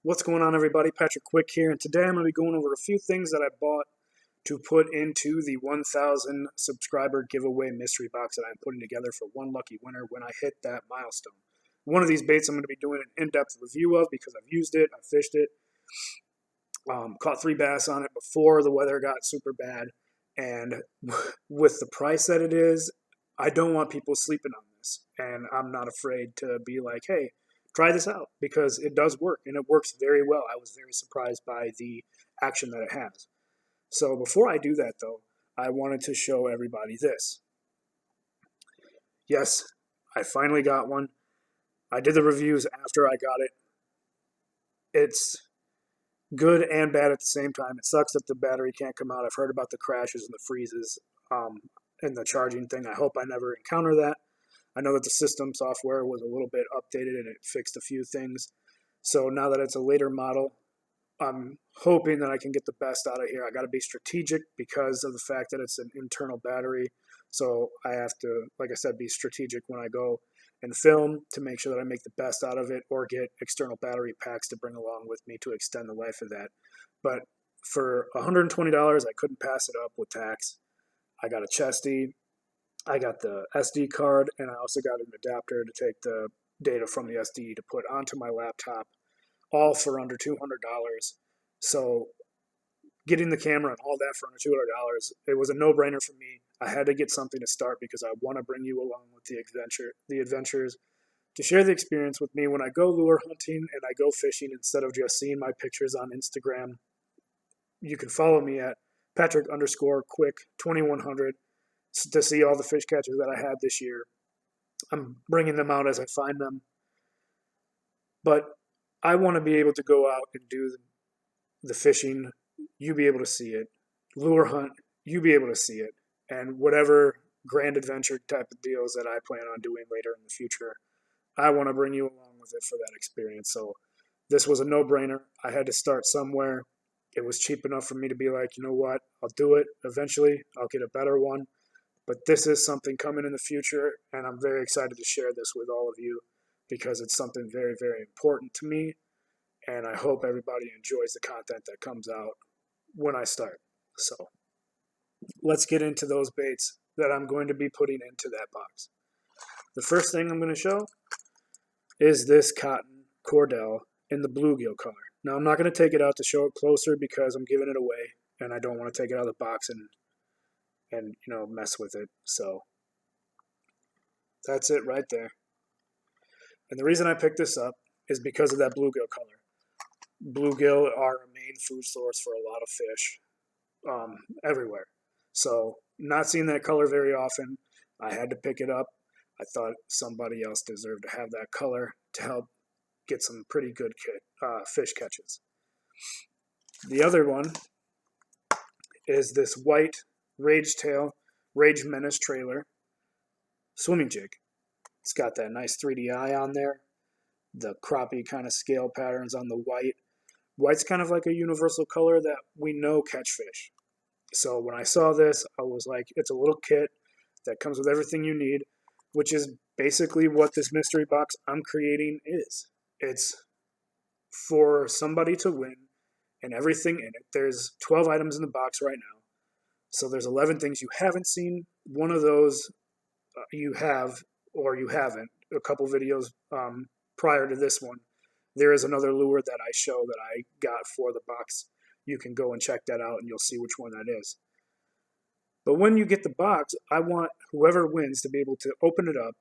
What's going on, everybody? Patrick Quick here, and today I'm going to be going over a few things that I bought to put into the 1,000 subscriber giveaway mystery box that I'm putting together for one lucky winner when I hit that milestone. One of these baits I'm going to be doing an in-depth review of because I've used it, I've fished it, caught 3 bass on it before the weather got super bad, and with the price that it is, I don't want people sleeping on this, and I'm not afraid to be like, hey, try this out because it does work and it works very well. I was very surprised by the action that it has. So before I do that though, I wanted to show everybody this. Yes, I finally got one. I did the reviews after I got it. It's good and bad at the same time. It sucks that the battery can't come out. I've heard about the crashes and the freezes and the charging thing. I hope I never encounter that. I know that the system software was a little bit updated and it fixed a few things. So now that it's a later model, I'm hoping that I can get the best out of here. I got to be strategic because of the fact that it's an internal battery. So I have to, like I said, be strategic when I go and film to make sure that I make the best out of it or get external battery packs to bring along with me to extend the life of that. But for $120, I couldn't pass it up with tax. I got a chesty. I got the SD card, and I also got an adapter to take the data from the SD to put onto my laptop, all for under $200. So getting the camera and all that for under $200, it was a no-brainer for me. I had to get something to start because I want to bring you along with the adventures, to share the experience with me when I go lure hunting and I go fishing instead of just seeing my pictures on Instagram. You can follow me at Patrick_Quick2100. To see all the fish catches that I had this year. I'm bringing them out as I find them. But I want to be able to go out and do the fishing, you be able to see it. Lure hunt, you be able to see it. And whatever grand adventure type of deals that I plan on doing later in the future, I want to bring you along with it for that experience. So this was a no-brainer. I had to start somewhere. It was cheap enough for me to be like, you know what, I'll do it eventually. I'll get a better one. But this is something coming in the future, and I'm very excited to share this with all of you because it's something very, very important to me, and I hope everybody enjoys the content that comes out when I start. So let's get into those baits that I'm going to be putting into that box. The first thing I'm going to show is this cotton Cordell in the bluegill color. Now, I'm not going to take it out to show it closer because I'm giving it away, and I don't want to take it out of the box and mess with it. So that's it right there. And the reason I picked this up is because of that bluegill color. Bluegill are a main food source for a lot of fish everywhere. So not seeing that color very often, I had to pick it up. I thought somebody else deserved to have that color to help get some pretty good fish catches. The other one is this white Rage Menace trailer swimming jig. It's got that nice 3D eye on there, the crappie kind of scale patterns on the white. White's kind of like a universal color that we know catch fish. So when I saw this, I was like, it's a little kit that comes with everything you need, which is basically what this mystery box I'm creating is. It's for somebody to win and everything in it. There's 12 items in the box right now. So there's 11 things you haven't seen. One of those you have or you haven't. A couple videos prior to this one, there is another lure that I show that I got for the box. You can go and check that out and you'll see which one that is. But when you get the box, I want whoever wins to be able to open it up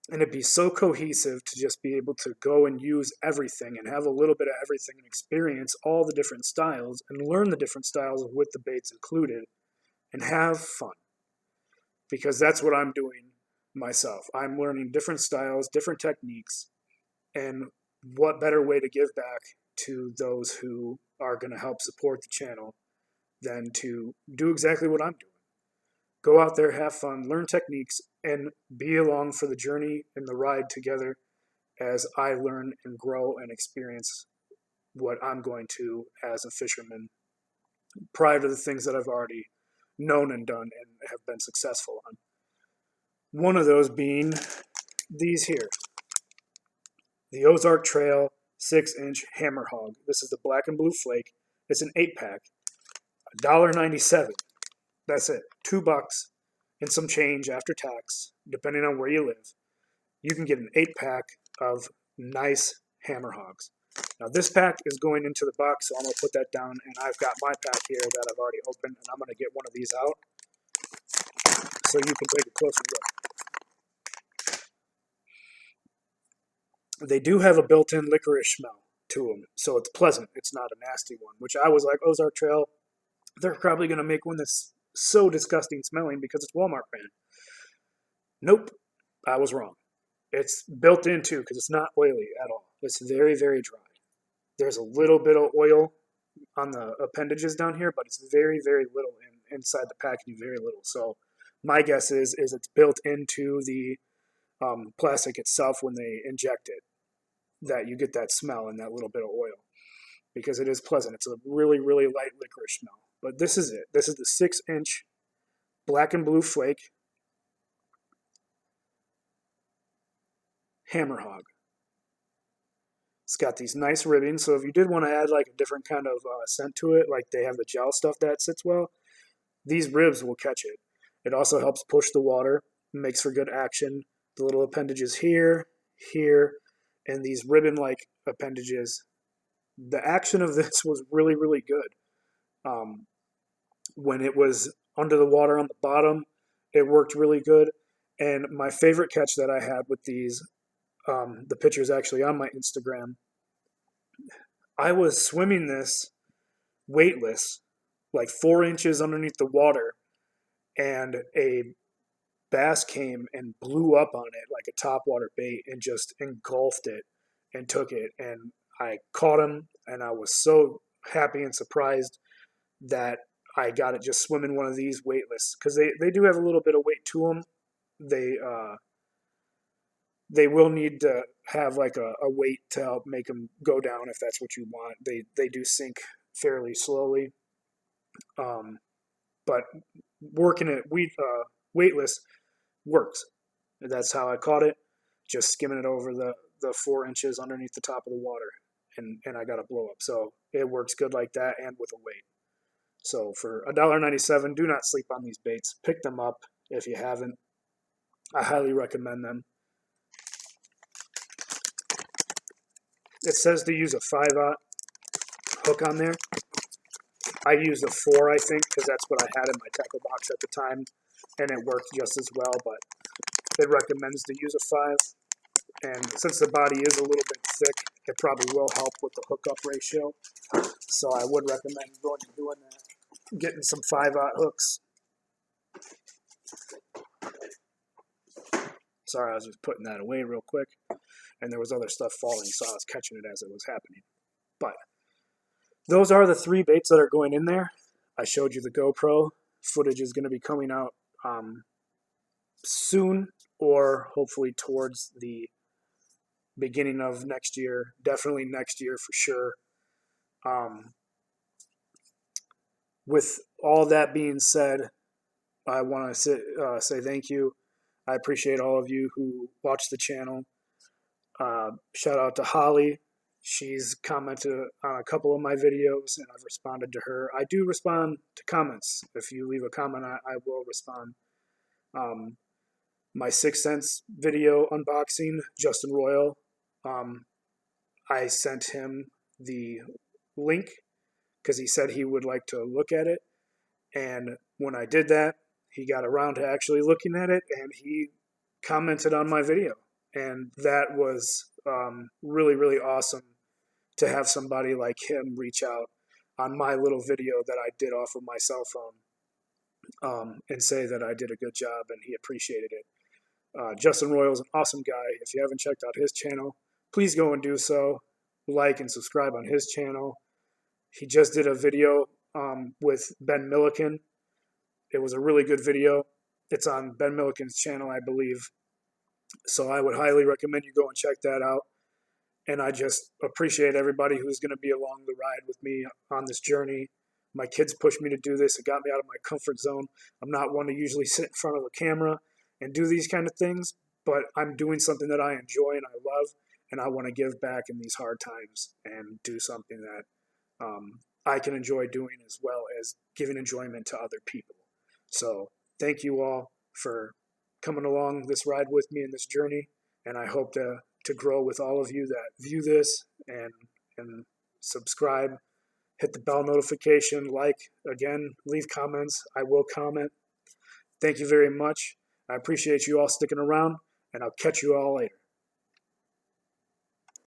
and it be so cohesive to just be able to go and use everything and have a little bit of everything and experience all the different styles and learn the different styles with the baits included. And have fun, because that's what I'm doing myself. I'm learning different styles, different techniques, and what better way to give back to those who are going to help support the channel than to do exactly what I'm doing. Go out there, have fun, learn techniques, and be along for the journey and the ride together as I learn and grow and experience what I'm going to as a fisherman prior to the things that I've already known and done and have been successful on. One of those being these here. The Ozark Trail 6-inch Hammer Hog. This is the black and blue flake. It's an 8-pack, $1.97. That's it, $2 and some change after tax, depending on where you live. You can get an 8-pack of nice Hammer Hogs. Now this pack is going into the box, so I'm going to put that down, and I've got my pack here that I've already opened, and I'm going to get one of these out so you can take a closer look. They do have a built-in licorice smell to them, so it's pleasant. It's not a nasty one, which I was like, Ozark Trail, they're probably going to make one that's so disgusting smelling because it's Walmart brand. Nope, I was wrong. It's built in too because it's not oily at all. It's very, very dry. There's a little bit of oil on the appendages down here, but it's very, very little inside the packaging, very little. So my guess is it's built into the plastic itself when they inject it, that you get that smell and that little bit of oil, because it is pleasant. It's a really, really light licorice smell. But this is it. This is the 6-inch black and blue flake Hammer Hog. It's got these nice ribbings, so if you did want to add like a different kind of scent to it, like they have the gel stuff that sits well, these ribs will catch it. It also helps push the water, makes for good action. The little appendages here, here, and these ribbon-like appendages. The action of this was really, really good. When it was under the water on the bottom, it worked really good. And my favorite catch that I had with these, the picture's actually on my Instagram. I was swimming this weightless, like 4 inches underneath the water, and a bass came and blew up on it like a topwater bait and just engulfed it and took it. And I caught him, and I was so happy and surprised that I got it just swimming one of these weightless, because they do have a little bit of weight to them. They will need to have like a weight to help make them go down if that's what you want. They do sink fairly slowly, but working it weightless works. That's how I caught it, just skimming it over the 4 inches underneath the top of the water, and I got a blow up. So it works good like that and with a weight. So for $1.97, do not sleep on these baits. Pick them up if you haven't. I highly recommend them. It says to use a 5/0 hook on there. I used a 4, I think, because that's what I had in my tackle box at the time, and it worked just as well, but it recommends to use a 5. And since the body is a little bit thick, it probably will help with the hookup ratio. So I would recommend going and doing that, getting some 5/0 hooks. Sorry, I was just putting that away real quick. And there was other stuff falling, so I was catching it as it was happening. But those are the 3 baits that are going in there. I showed you the GoPro. Footage is going to be coming out soon, or hopefully towards the beginning of next year. Definitely next year for sure. With all that being said, I want to say thank you. I appreciate all of you who watch the channel. Shout out to Holly. She's commented on a couple of my videos, and I've responded to her. I do respond to comments. If you leave a comment, I will respond. My 6th Sense video unboxing, Justin Royal, I sent him the link because he said he would like to look at it. And when I did that, he got around to actually looking at it, and he commented on my video. And that was really, really awesome to have somebody like him reach out on my little video that I did off of my cell phone and say that I did a good job and he appreciated it. Justin Royal is an awesome guy. If you haven't checked out his channel, please go and do so. Like and subscribe on his channel. He just did a video with Ben Milliken. It was a really good video. It's on Ben Milliken's channel, I believe. So I would highly recommend you go and check that out. And I just appreciate everybody who's going to be along the ride with me on this journey. My kids pushed me to do this. It got me out of my comfort zone. I'm not one to usually sit in front of a camera and do these kind of things, but I'm doing something that I enjoy and I love, and I want to give back in these hard times and do something that I can enjoy doing as well as giving enjoyment to other people. So thank you all for coming along this ride with me in this journey, and I hope to grow with all of you that view this and subscribe, hit the bell notification, like, again, leave comments. I will comment. Thank you very much. I appreciate you all sticking around, and I'll catch you all later.